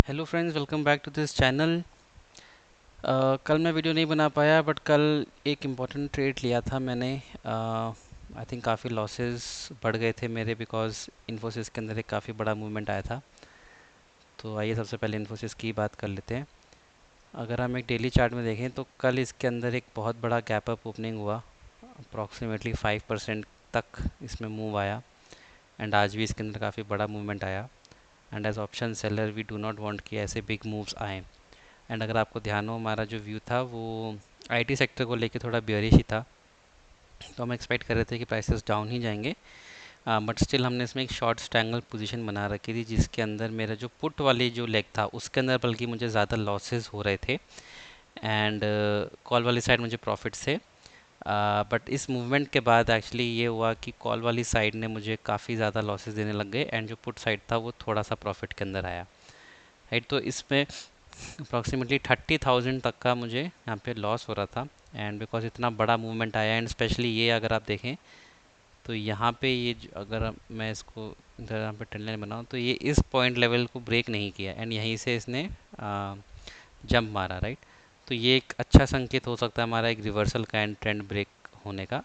Hello friends, welcome back to this channel. कल मैं video नहीं बना पाया बट कल एक इम्पॉर्टेंट ट्रेड लिया था मैंने। आई थिंक काफ़ी लॉसेस बढ़ गए थे मेरे बिकॉज इन्फोसिस के अंदर एक काफ़ी बड़ा मूवमेंट आया था। तो आइए सबसे पहले इन्फोसिस की बात कर लेते हैं। अगर हम एक डेली चार्ट में देखें तो कल इसके अंदर एक बहुत बड़ा गैप अप ओपनिंग हुआ। अप्रॉक्सीमेटली 5% तक इसमें मूव आया एंड आज भी इसके अंदर काफ़ी बड़ा मूवमेंट आया। And as option seller we do not want कि ऐसे बिग मूव्स आएँ। एंड अगर आपको ध्यान हो, हमारा जो व्यू था वो आईटी सेक्टर को लेके थोड़ा बियरिश ही था। तो हम एक्सपेक्ट कर रहे थे कि प्राइसेस डाउन ही जाएंगे, बट स्टिल हमने इसमें एक शॉर्ट स्ट्रैंगल पोजीशन बना रखी थी जिसके अंदर मेरा जो पुट वाली जो लेग था उसके अंदर बल्कि मुझे ज़्यादा लॉसेस हो रहे थे एंड कॉल वाली साइड मुझे प्रॉफिट्स थे। बट इस मूवमेंट के बाद एक्चुअली ये हुआ कि कॉल वाली साइड ने मुझे काफ़ी ज़्यादा लॉसेस देने लग गए एंड जो पुट साइड था वो थोड़ा सा प्रॉफिट के अंदर आया। राइट, तो इसमें अप्रॉक्सीमेटली 30,000 तक का मुझे यहाँ पे लॉस हो रहा था। एंड बिकॉज इतना बड़ा मूवमेंट आया एंड स्पेशली ये अगर आप देखें तो यहाँ पे अगर मैं इसको इधर यहाँ पे ट्रेंड लाइन बनाऊँ तो ये इस पॉइंट लेवल को ब्रेक नहीं किया एंड यहीं से इसने जंप मारा। राइट, तो ये एक अच्छा संकेत हो सकता है हमारा एक रिवर्सल का एंड ट्रेंड ब्रेक होने का।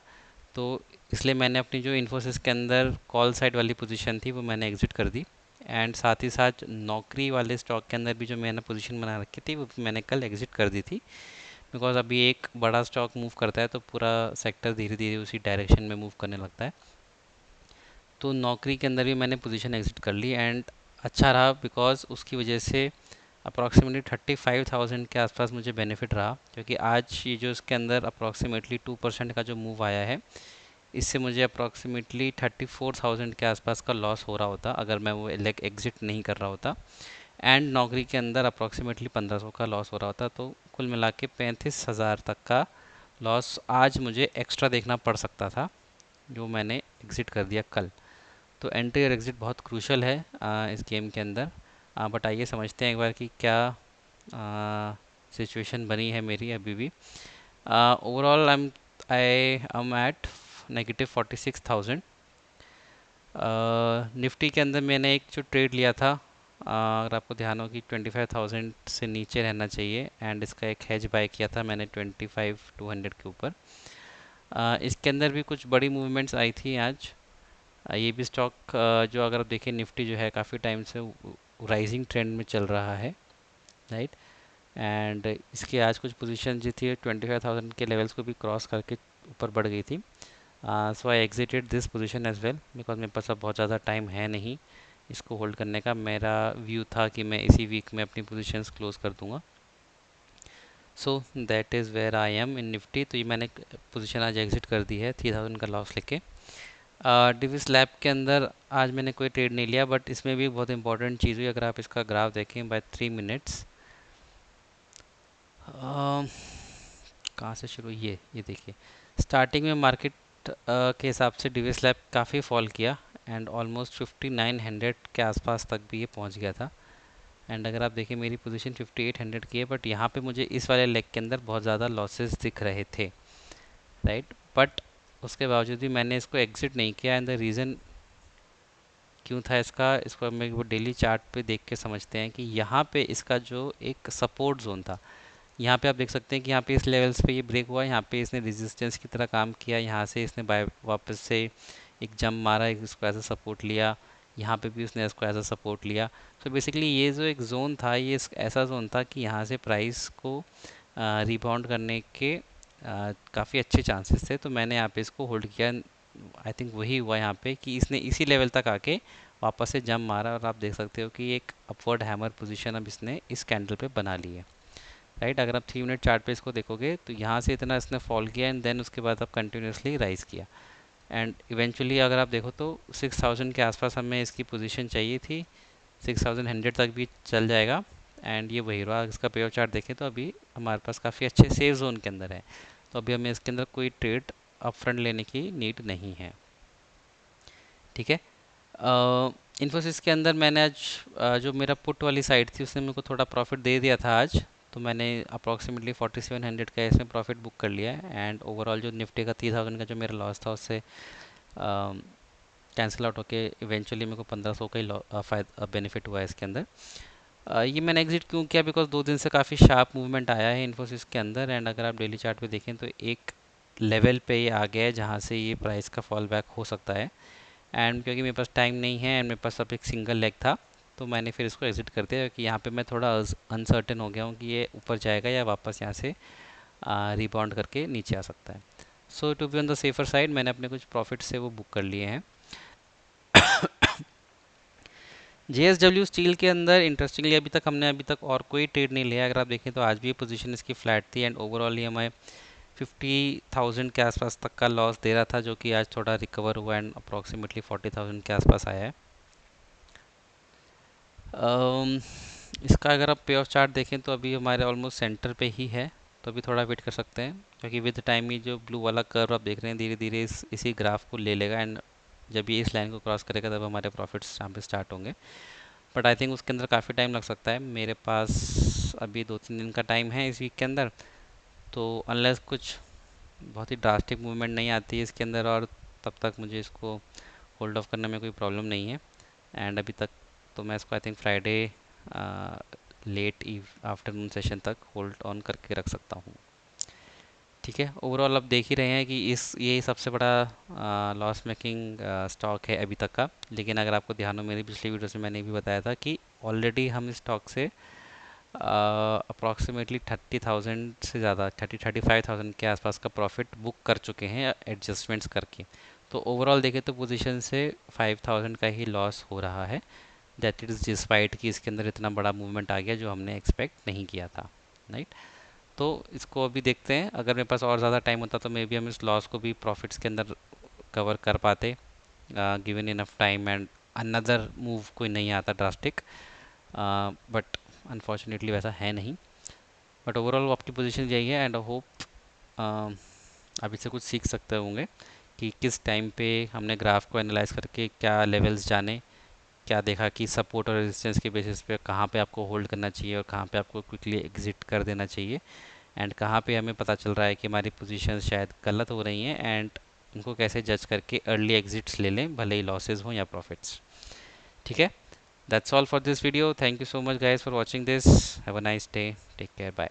तो इसलिए मैंने अपनी जो इन्फोसिस के अंदर कॉल साइड वाली पोजीशन थी वो मैंने एग्जिट कर दी एंड साथ ही साथ नौकरी वाले स्टॉक के अंदर भी जो मैंने पोजीशन बना रखी थी वो भी मैंने कल एग्जिट कर दी थी। बिकॉज अभी एक बड़ा स्टॉक मूव करता है तो पूरा सेक्टर धीरे धीरे उसी डायरेक्शन में मूव करने लगता है। तो नौकरी के अंदर भी मैंने पोजीशन एग्जिट कर ली एंड अच्छा रहा बिकॉज उसकी वजह से अप्रॉक्सीमेटली 35,000 के आसपास मुझे बेनिफिट रहा, क्योंकि आज ये जो इसके अंदर अप्रॉक्सीमेटली 2% का जो मूव आया है इससे मुझे अप्रॉक्सीमेटली 34,000 के आसपास का लॉस हो रहा होता अगर मैं वो लेग एग्जिट नहीं कर रहा होता। एंड नौकरी के अंदर अप्रॉक्सीमेटली 1500 का लॉस हो रहा होता, तो कुल मिला के 35,000 तक का लॉस आज मुझे एक्स्ट्रा देखना पड़ सकता था जो मैंने एग्ज़िट कर दिया कल। तो एंट्री और एग्ज़िट बहुत क्रूशल है इस गेम के अंदर। बट आइए समझते हैं एक बार कि क्या सिचुएशन बनी है मेरी अभी भी। Overall I am at -46,000। Nifty के अंदर मैंने एक जो ट्रेड लिया था, अगर आपको ध्यान हो कि 25,000 से नीचे रहना चाहिए एंड इसका एक हेज बाय किया था मैंने 25,200 के ऊपर। इसके अंदर भी कुछ बड़ी मूवमेंट्स आई थी आज। ये भी स्टॉक जो अगर आप देखें निफ्टी जो है काफ़ी टाइम से राइजिंग ट्रेंड में चल रहा है। राइट, एंड इसकी आज कुछ पोजीशन जो थी 25,000 के लेवल्स को भी क्रॉस करके ऊपर बढ़ गई थी। So I exited this position as well because मेरे पास अब बहुत ज़्यादा टाइम है नहीं इसको होल्ड करने का। मेरा व्यू था कि मैं इसी वीक में अपनी पोजीशंस क्लोज कर दूंगा। So that is where I am in Nifty. तो ये मैंने पोजीशन आज एग्जिट कर दी है 3,000 का लॉस लेके। डिविस लैब के अंदर आज मैंने कोई ट्रेड नहीं लिया बट इसमें भी बहुत इंपॉर्टेंट चीज़ हुई। अगर आप इसका ग्राफ देखें बाय 3 मिनट्स, कहाँ से शुरू, ये देखिए स्टार्टिंग में मार्केट के हिसाब से डिविस लैब काफ़ी फॉल किया एंड ऑलमोस्ट 5,900 के आसपास तक भी ये पहुंच गया था। एंड अगर आप देखें मेरी पोजीशन 5,800 की है बट यहाँ पे मुझे इस वाले लेग के अंदर बहुत ज़्यादा लॉसेस दिख रहे थे। राइट, बट उसके बावजूद भी मैंने इसको एग्जिट नहीं किया एंड द रीज़न क्यों था इसका, इसको हम एक वो डेली चार्ट पे देख के समझते हैं कि यहाँ पे इसका जो एक सपोर्ट जोन था, यहाँ पे आप देख सकते हैं कि यहाँ पे इस लेवल्स पे ये ब्रेक हुआ, यहाँ पे इसने रेजिस्टेंस की तरह काम किया, यहाँ से इसने बाय वापस से एक जंप मारा, एक इसको एज अ सपोर्ट लिया, यहाँ पे भी उसने इसको एज अ सपोर्ट लिया। तो बेसिकली ये जो एक जोन था ये ऐसा जोन था कि यहाँ से प्राइस को रिबाउंड करने के काफ़ी अच्छे चांसेस थे। तो मैंने यहाँ पे इसको होल्ड किया। आई थिंक वही हुआ यहाँ पे कि इसने इसी लेवल तक आके वापस से जंप मारा और आप देख सकते हो कि एक अपवर्ड हैमर पोजीशन अब इसने इस कैंडल पे बना ली है। राइट, अगर आप 3 मिनट चार्ट पे इसको देखोगे तो यहाँ से इतना इसने फॉल किया एंड देन उसके बाद अब कंटिन्यूसली राइज किया एंड इवेंचुअली अगर आप देखो तो 6,000 के आसपास हमें इसकी पोजीशन चाहिए थी। 6,100 तक भी चल जाएगा एंड ये वही रहा। इसका पेयर चार्ट देखें तो अभी हमारे पास काफ़ी अच्छे सेफ जोन के अंदर है, तो अभी हमें इसके अंदर कोई ट्रेड अप फ्रंट लेने की नीड नहीं है। ठीक है, इन्फोसिस के अंदर मैंने आज जो मेरा पुट वाली साइड थी उसने मेरे को थोड़ा प्रॉफिट दे दिया था आज। तो मैंने अप्रॉक्सीमेटली 4700 का इसमें प्रॉफिट बुक कर लिया है एंड ओवरऑल जो निफ्टी का 3,000 का जो मेरा लॉस था उससे कैंसिल आउट होके इवेंचुअली मेरे को 1,500 का ही फायदा बेनिफिट हुआ है इसके अंदर। ये मैंने एग्जिट क्यों किया, बिकॉज 2 दिन से काफ़ी शार्प मूवमेंट आया है इन्फोसिस के अंदर, एंड अगर आप डेली चार्ट पे देखें तो एक लेवल पे ये आ गया है जहाँ से ये प्राइस का फॉल बैक हो सकता है। एंड क्योंकि मेरे पास टाइम नहीं है एंड मेरे पास अब एक सिंगल लेग था, तो मैंने फिर इसको एग्जिट कर दिया, क्योंकि यहाँ पे मैं थोड़ा अनसर्टेन हो गया हूँ कि ये ऊपर जाएगा या वापस यहाँ से रिबाउंड करके नीचे आ सकता है। So to be on the safer side मैंने अपने कुछ प्रॉफिट से वो बुक कर लिए हैं। JSW स्टील के अंदर इंटरेस्टिंगली अभी तक और कोई ट्रेड नहीं लिया। अगर आप देखें तो आज भी पोजीशन इसकी फ्लैट थी एंड ओवरऑल ही हमें 50,000 के आसपास तक का लॉस दे रहा था, जो कि आज थोड़ा रिकवर हुआ एंड अप्रॉक्सीमेटली 40,000 के आसपास आया है। अम, इसका अगर आप पे ऑफ चार्ट देखें तो अभी हमारे ऑलमोस्ट सेंटर पे ही है, तो अभी थोड़ा वेट कर सकते हैं, क्योंकि विद टाइम ये जो ब्लू वाला कर्व आप देख रहे हैं धीरे धीरे इसी ग्राफ को ले लेगा, एंड जब ये इस लाइन को क्रॉस करेगा तब हमारे प्रॉफिट्स यहाँ पे स्टार्ट होंगे। बट आई थिंक उसके अंदर काफ़ी टाइम लग सकता है। मेरे पास अभी 2-3 दिन का टाइम है इस वीक के अंदर, तो अनलेस कुछ बहुत ही ड्रास्टिक मूवमेंट नहीं आती है इसके अंदर, और तब तक मुझे इसको होल्ड ऑफ करने में कोई प्रॉब्लम नहीं है। एंड अभी तक तो मैं इसको I think Friday late afternoon session तक होल्ड ऑन करके रख सकता हूँ। ठीक है, ओवरऑल अब देख ही रहे हैं कि इस ये सबसे बड़ा लॉस मेकिंग स्टॉक है अभी तक का। लेकिन अगर आपको ध्यान हो, मेरी पिछली वीडियो में मैंने ये भी बताया था कि ऑलरेडी हम इस स्टॉक से अप्रॉक्सीमेटली 30,000 से ज़्यादा 35,000 के आसपास का प्रॉफिट बुक कर चुके हैं एडजस्टमेंट्स करके। तो ओवरऑल देखें तो पोजीशन से 5,000 का ही लॉस हो रहा है। दैट इज़ डिस्पाइट कि इसके अंदर इतना बड़ा मूवमेंट आ गया जो हमने एक्सपेक्ट नहीं किया था, राइट। तो इसको अभी देखते हैं, अगर मेरे पास और ज़्यादा टाइम होता तो मे बी हम इस लॉस को भी प्रॉफिट्स के अंदर कवर कर पाते, given enough time and another move कोई नहीं आता ड्रास्टिक। बट अनफॉर्चुनेटली वैसा है नहीं। बट ओवरऑल आपकी पोजीशन यही है, एंड आई होप आप इससे कुछ सीख सकते होंगे कि किस टाइम पे हमने ग्राफ को एनालाइज करके क्या लेवल्स जाने, क्या देखा कि सपोर्ट और रेजिस्टेंस के बेसिस पे कहाँ पे आपको होल्ड करना चाहिए और कहाँ पे आपको क्विकली एग्जिट कर देना चाहिए, एंड कहाँ पे हमें पता चल रहा है कि हमारी पोजीशन शायद गलत हो रही हैं, एंड उनको कैसे जज करके अर्ली एग्जिट्स ले लें, भले ही लॉसेज हों या प्रॉफिट्स। ठीक है, that's all for this video. Thank you so much guys for watching this. Have a nice day, take care, bye.